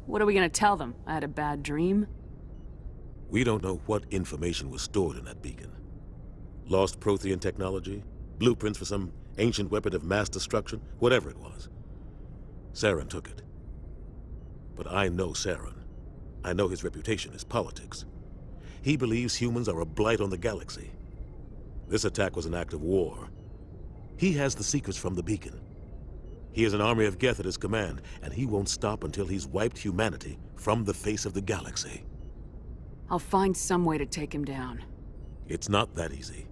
What are we gonna tell them? I had a bad dream? We don't know what information was stored in that beacon. Lost Prothean technology? Blueprints for some ancient weapon of mass destruction? Whatever it was. Saren took it. But I know Saren. I know his reputation is politics. He believes humans are a blight on the galaxy. This attack was an act of war. He has the secrets from the beacon. He has an army of Geth at his command, and he won't stop until he's wiped humanity from the face of the galaxy. I'll find some way to take him down. It's not that easy.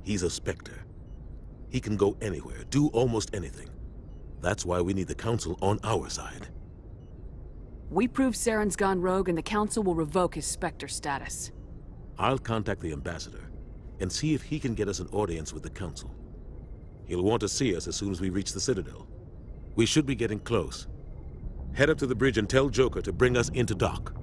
He's a Spectre. He can go anywhere, do almost anything. That's why we need the Council on our side. We prove Saren's gone rogue and the Council will revoke his Spectre status. I'll contact the Ambassador and see if he can get us an audience with the Council. He'll want to see us as soon as we reach the Citadel. We should be getting close. Head up to the bridge and tell Joker to bring us into dock.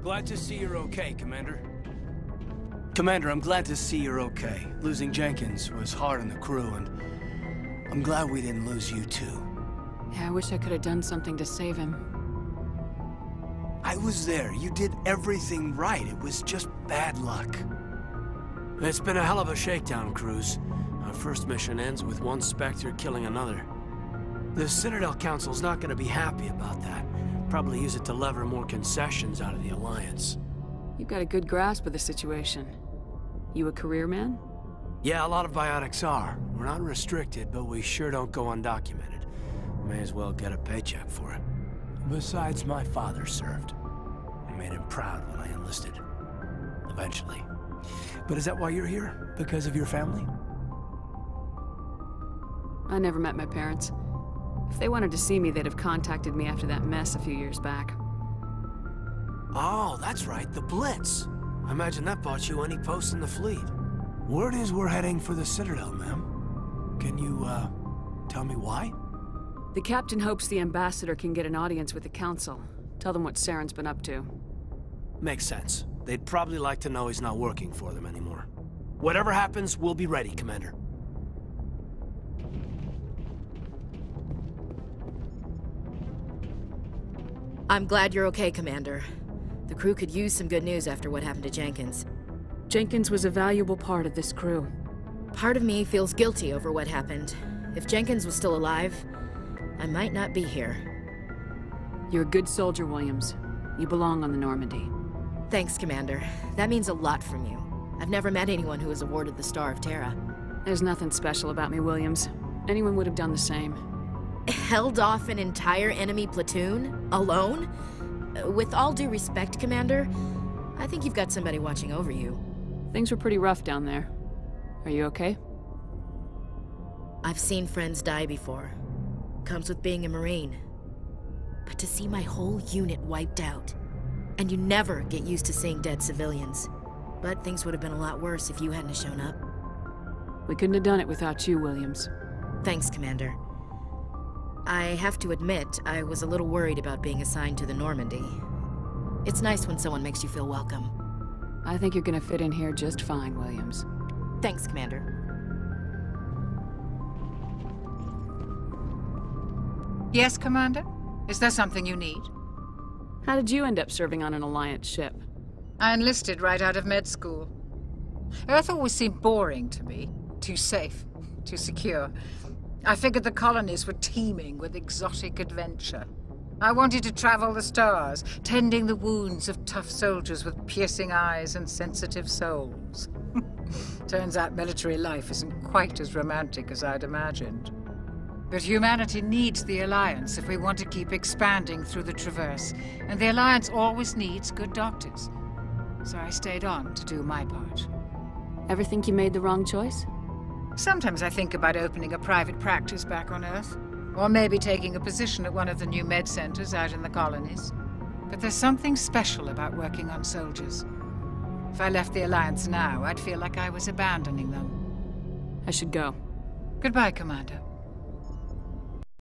Glad to see you're okay, Commander. Commander, I'm glad to see you're okay. Losing Jenkins was hard on the crew, and I'm glad we didn't lose you too. Yeah, I wish I could have done something to save him. I was there. You did everything right. It was just bad luck. It's been a hell of a shakedown, Cruz. Our first mission ends with one Spectre killing another. The Citadel Council's not going to be happy about that. Probably use it to lever more concessions out of the Alliance. You've got a good grasp of the situation. You a career man? Yeah, a lot of biotics are. We're not restricted, but we sure don't go undocumented. May as well get a paycheck for it. Besides, my father served. I made him proud when I enlisted. Eventually. But is that why you're here? Because of your family? I never met my parents. If they wanted to see me, they'd have contacted me after that mess a few years back. Oh, that's right, the Blitz. I imagine that bought you any post in the fleet. Word is we're heading for the Citadel, ma'am. Can you, tell me why? The captain hopes the Ambassador can get an audience with the Council. Tell them what Saren's been up to. Makes sense. They'd probably like to know he's not working for them anymore. Whatever happens, we'll be ready, Commander. I'm glad you're okay, Commander. The crew could use some good news after what happened to Jenkins. Jenkins was a valuable part of this crew. Part of me feels guilty over what happened. If Jenkins was still alive, I might not be here. You're a good soldier, Williams. You belong on the Normandy. Thanks, Commander. That means a lot from you. I've never met anyone who was awarded the Star of Terra. There's nothing special about me, Williams. Anyone would have done the same. Held off an entire enemy platoon? Alone? With all due respect, Commander, I think you've got somebody watching over you. Things were pretty rough down there. Are you okay? I've seen friends die before. Comes with being a Marine. But to see my whole unit wiped out, and you never get used to seeing dead civilians. But things would have been a lot worse if you hadn't shown up. We couldn't have done it without you, Williams. Thanks, Commander. I have to admit, I was a little worried about being assigned to the Normandy. It's nice when someone makes you feel welcome. I think you're gonna fit in here just fine, Williams. Thanks, Commander. Yes, Commander? Is there something you need? How did you end up serving on an Alliance ship? I enlisted right out of med school. Earth always seemed boring to me. Too safe, too secure. I figured the colonies were teeming with exotic adventure. I wanted to travel the stars, tending the wounds of tough soldiers with piercing eyes and sensitive souls. Turns out military life isn't quite as romantic as I'd imagined. But humanity needs the Alliance if we want to keep expanding through the Traverse, and the Alliance always needs good doctors. So I stayed on to do my part. Ever think you made the wrong choice? Sometimes I think about opening a private practice back on Earth, or maybe taking a position at one of the new med centers out in the colonies. But there's something special about working on soldiers. If I left the Alliance now, I'd feel like I was abandoning them. I should go. Goodbye, Commander.